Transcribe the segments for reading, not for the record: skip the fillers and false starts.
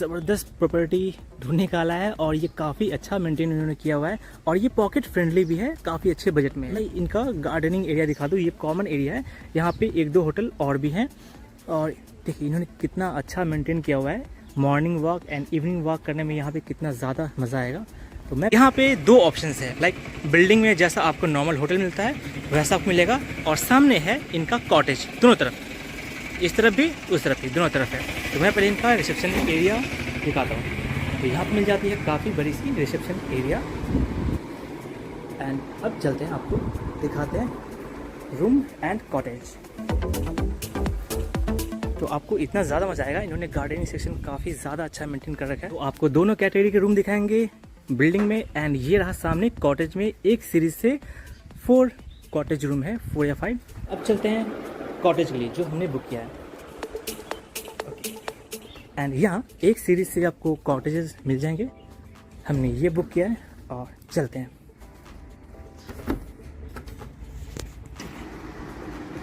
ज़बरदस्त प्रॉपर्टी ढूंढ निकाला है और ये काफ़ी अच्छा मेंटेन इन्होंने किया हुआ है और ये पॉकेट फ्रेंडली भी है, काफ़ी अच्छे बजट में। मैं इनका गार्डनिंग एरिया दिखा दूँ, ये कॉमन एरिया है, यहाँ पे एक दो होटल और भी हैं और देखिए इन्होंने कितना अच्छा मेंटेन किया हुआ है। Morning walk and evening walk करने में यहाँ पे कितना ज़्यादा मज़ा आएगा। तो मैं यहाँ पे दो ऑप्शंस है, लाइक बिल्डिंग में जैसा आपको नॉर्मल होटल मिलता है वैसा आपको मिलेगा और सामने है इनका कॉटेज, दोनों तरफ, इस तरफ भी उस तरफ भी, दोनों तरफ है। तो मैं पहले इनका रिसेप्शन एरिया दिखाता हूँ। तो यहाँ पर मिल जाती है काफ़ी बड़ी सी रिसेप्शन एरिया एंड अब चलते हैं आपको दिखाते हैं रूम एंड कॉटेज। तो आपको इतना ज़्यादा मजा आएगा, इन्होंने गार्डनिंग सेक्शन काफ़ी ज़्यादा अच्छा मेंटेन कर रखा है। तो आपको दोनों कैटेगरी के रूम दिखाएंगे बिल्डिंग में एंड ये रहा सामने कॉटेज में। एक सीरीज से 4 कॉटेज रूम है, 4 या 5। अब चलते हैं कॉटेज के लिए जो हमने बुक किया है एंड यहाँ एक सीरीज से आपको कॉटेजेस मिल जाएंगे, हमने ये बुक किया है और चलते हैं।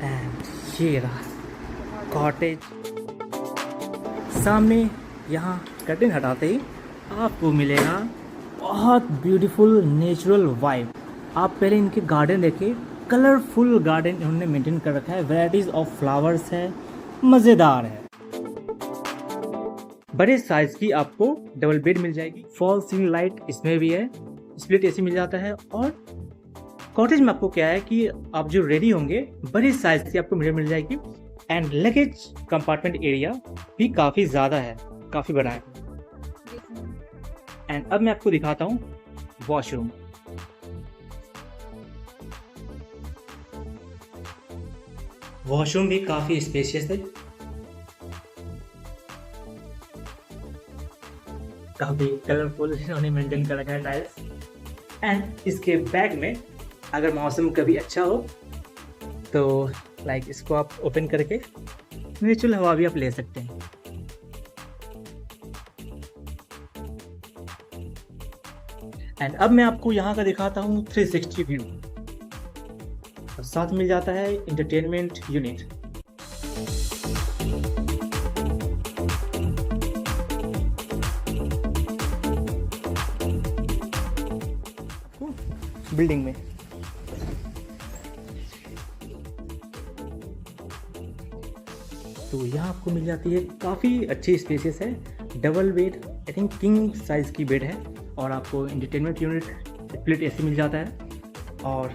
एंड ये रहा कॉटेज सामने। यहाँ कर्टेन हटाते ही आपको मिलेगा बहुत ब्यूटीफुल नेचुरल वाइब। आप पहले इनके गार्डन देखें, कलरफुल गार्डन इन्होंने मेंटेन कर रखा है, वैरायटीज ऑफ फ्लावर्स है, मज़ेदार है। बड़े साइज की आपको डबल बेड मिल जाएगी, फॉल सीलिंग लाइट इसमें भी है, स्प्लिट एसी मिल जाता है। और कॉटेज में आपको क्या है कि आप जो रेडी होंगे बड़े साइज की आपको मिल जाएगी एंड लगेज कंपार्टमेंट एरिया भी काफ़ी ज़्यादा है, काफ़ी बड़ा है। एंड अब मैं आपको दिखाता हूँ वॉशरूम। वॉशरूम भी काफ़ी स्पेशियस है, काफ़ी कलरफुल इन्होंने मेंटेन कर रखा है टाइल्स। एंड इसके बैक में अगर मौसम कभी अच्छा हो तो लाइक इसको आप ओपन करके नेचुरल हवा भी आप ले सकते हैं। एंड अब मैं आपको यहाँ का दिखाता हूँ 360 व्यू और साथ मिल जाता है इंटरटेनमेंट यूनिट। बिल्डिंग में तो यहाँ आपको मिल जाती है काफ़ी अच्छी स्पेसेस है, double bed, I think king size की बेड है और आपको इंटरटेनमेंट यूनिट, स्प्लिट एसी मिल जाता है और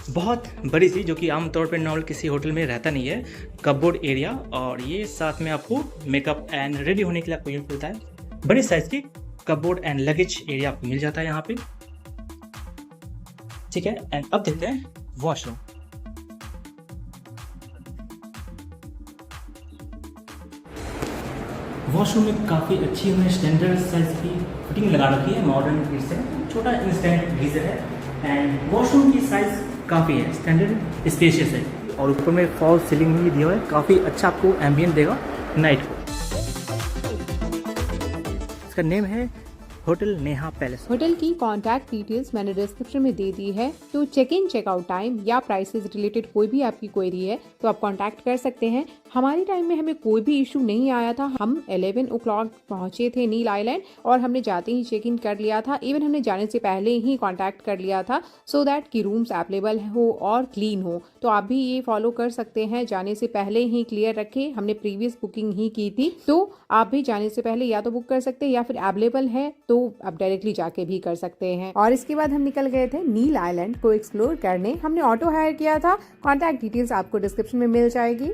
बहुत बड़ी सी, जो कि आमतौर पर नॉर्मल किसी होटल में रहता नहीं है, कपबोर्ड एरिया। और ये साथ में आपको मेकअप एंड रेडी होने के लिए आपको यूनिट मिलता है। बड़ी साइज़ की कपबोर्ड एंड लगेज एरिया आपको मिल जाता है यहाँ पे, ठीक है। एंड अब देखते हैं वॉशरूम। वॉशरूम में काफ़ी अच्छी उन्होंने स्टैंडर्ड साइज की फिटिंग लगा रखी है, मॉडर्न फिट है, छोटा इंस्टेंट गीजर है एंड वॉशरूम की साइज़ काफ़ी है, स्टैंडर्ड स्पेशियस है और ऊपर में फॉल सीलिंग भी दिया हुआ है, काफ़ी अच्छा आपको एम्बियंट देगा नाइट को। इसका नेम है होटल नेहा पैलेस। होटल की कॉन्टैक्ट डिटेल्स मैंने डिस्क्रिप्शन में दे दी है। तो चेक इन चेकआउट टाइम या प्राइसेस रिलेटेड कोई भी आपकी क्वेरी है तो आप कॉन्टैक्ट कर सकते हैं। हमारी टाइम में हमें कोई भी इशू नहीं आया था। हम 11 o'clock पहुंचे थे नील आइलैंड और हमने जाते ही चेक इन कर लिया था। इवन हमने जाने से पहले ही कॉन्टैक्ट कर लिया था सो दैट कि रूम्स अवेलेबल हो और क्लीन हो। तो आप भी ये फॉलो कर सकते हैं, जाने से पहले ही क्लियर रखें। हमने प्रीवियस बुकिंग ही की थी तो आप भी जाने से पहले या तो बुक कर सकते हैं या फिर अवेलेबल है तो आप डायरेक्टली जाके भी कर सकते हैं। और इसके बाद हम निकल गए थे नील आइलैंड को एक्सप्लोर करने। हमने ऑटो हायर किया था, कॉन्टैक्ट डिटेल्स आपको डिस्क्रिप्शन में मिल जाएगी।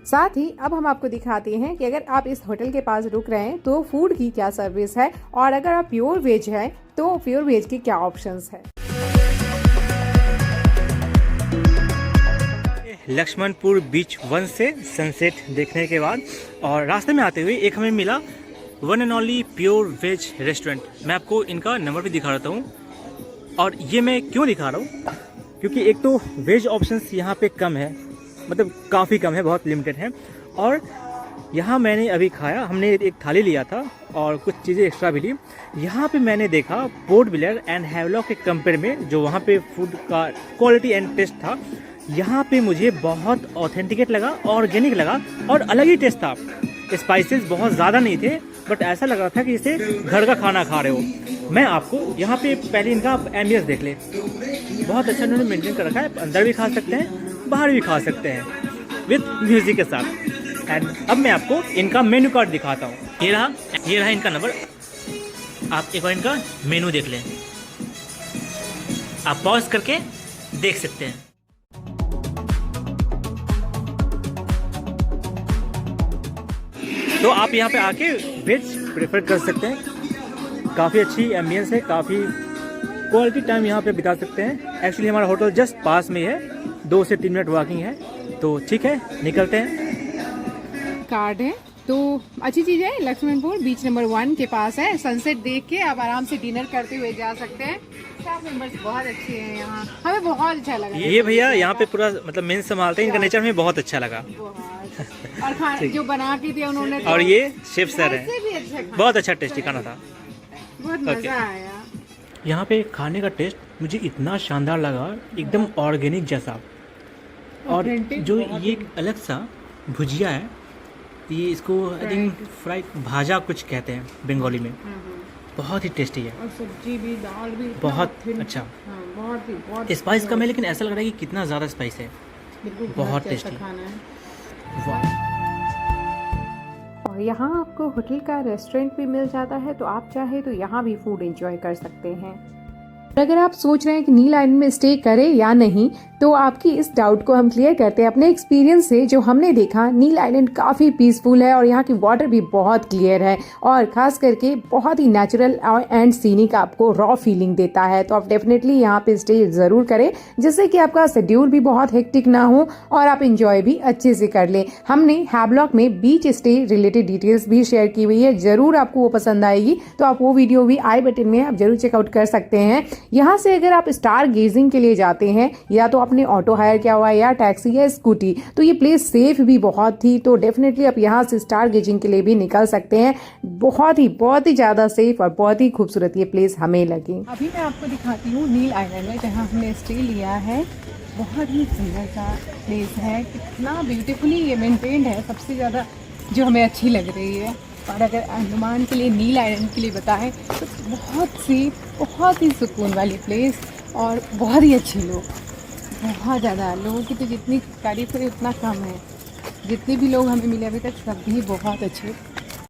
साथ ही अब हम आपको दिखाते हैं कि अगर आप इस होटल के पास रुक रहे हैं तो फूड की क्या सर्विस है और अगर आप प्योर वेज हैं तो प्योर वेज के क्या ऑप्शंस है। लक्ष्मणपुर बीच 1 से सनसेट देखने के बाद और रास्ते में आते हुए एक हमें मिला one and only pure veg restaurant. मैं आपको इनका नंबर भी दिखा रहा हूँ और ये मैं क्यों दिखा रहा हूँ क्योंकि एक तो वेज ऑप्शंस यहाँ पे कम है, मतलब काफ़ी कम है, बहुत लिमिटेड है। और यहाँ मैंने अभी खाया, हमने एक थाली लिया था और कुछ चीज़ें एक्स्ट्रा भी ली। यहाँ पे मैंने देखा पोर्ट ब्लेयर एंड हैवलॉक के कंपेयर में जो वहाँ पे फूड का क्वालिटी एंड टेस्ट था, यहाँ पे मुझे बहुत ऑथेंटिकेट लगा, ऑर्गेनिक लगा और अलग ही टेस्ट था। स्पाइसेस बहुत ज़्यादा नहीं थे बट ऐसा लग रहा था कि जैसे घर का खाना खा रहे हो। मैं आपको यहाँ पे पहले इनका एम्बियंस देख ले, बहुत अच्छा इन्होंने मेंटेन कर रखा है। अंदर भी खा सकते हैं, बाहर भी खा सकते हैं विद म्यूजिक के साथ। एंड अब मैं आपको इनका मेन्यू कार्ड दिखाता हूँ। ये रहा इनका नंबर। आप एक बार इनका मेनू देख लें, आप पॉज करके देख सकते हैं। तो आप यहाँ पे आके वेज प्रेफर कर सकते हैं। काफ़ी अच्छी एम्बियंस है, काफ़ी क्वालिटी टाइम यहाँ पे बिता सकते हैं। एक्चुअली हमारा होटल जस्ट पास में है, 2 से 3 मिनट वॉकिंग है। तो ठीक है, निकलते हैं। कार्ड है तो अच्छी चीज़ है। लक्ष्मणपुर बीच नंबर 1 के पास है। सनसेट देख के आप आराम से डिनर करते हुए जा सकते हैं। स्टाफ मेंबर्स बहुत अच्छे हैं यहाँ, हमें बहुत अच्छा लगा। ये भैया यहाँ पे पूरा मतलब मेन संभालते हैं, इनका नेचर हमें बहुत अच्छा लगा। और खाना जो बना के दिया उन्होंने, और ये शेफ सर ऐसे भी हैं, अच्छा बहुत अच्छा टेस्टी खाना था, बहुत मजा आया। यहाँ पे खाने का टेस्ट मुझे इतना शानदार लगा, एकदम ऑर्गेनिक जैसा। और जो ये अलग सा भुजिया है, ये इसको आई थिंक फ्राइड भाजा कुछ कहते हैं बंगाली में, बहुत ही टेस्टी है। और सब्जी भी, दाल भी बहुत अच्छा, बहुत स्पाइस कम है लेकिन ऐसा लग रहा है कि कितना ज़्यादा स्पाइस है, बहुत टेस्टी खाना है। वाह। और यहाँ आपको होटल का रेस्टोरेंट भी मिल जाता है, तो आप चाहे तो यहाँ भी फूड एंजॉय कर सकते हैं। अगर आप सोच रहे हैं कि नील आइलैंड में स्टे करें या नहीं, तो आपकी इस डाउट को हम क्लियर करते हैं अपने एक्सपीरियंस से। जो हमने देखा, नील आइलैंड काफ़ी पीसफुल है और यहाँ की वाटर भी बहुत क्लियर है और खास करके बहुत ही नेचुरल एंड सीनिक आपको रॉ फीलिंग देता है। तो आप डेफिनेटली यहाँ पे स्टे ज़रूर करें, जिससे कि आपका शेड्यूल भी बहुत हेक्टिक ना हो और आप इंजॉय भी अच्छे से कर लें। हमने हैवलॉक में बीच स्टे रिलेटेड डिटेल्स भी शेयर की हुई है, ज़रूर आपको वो पसंद आएगी। तो आप वो वीडियो भी आई बटन में आप जरूर चेकआउट कर सकते हैं। यहाँ से अगर आप स्टार गेजिंग के लिए जाते हैं, या तो आपने ऑटो हायर किया हुआ है या टैक्सी या स्कूटी, तो ये प्लेस सेफ भी बहुत थी। तो डेफिनेटली आप यहाँ से स्टार गेजिंग के लिए भी निकल सकते हैं। बहुत ही ज़्यादा सेफ और बहुत ही खूबसूरत ये प्लेस हमें लगी। अभी मैं आपको दिखाती हूँ नील आइलैंड में जहाँ हमने स्टे लिया है। बहुत ही सुंदर सा प्लेस है, कितना ब्यूटीफुली ये मेंटेन्ड है, सबसे ज़्यादा जो हमें अच्छी लग रही है। और अगर अंडमान के लिए, नील आइलैंड के लिए बताएं तो बहुत ही सुकून वाली प्लेस और बहुत ही अच्छे लोग, बहुत ज़्यादा। लोगों की तो जितनी तारीफ करें उतना कम है। जितने भी लोग हमें मिले अभी तक, सब भी बहुत अच्छे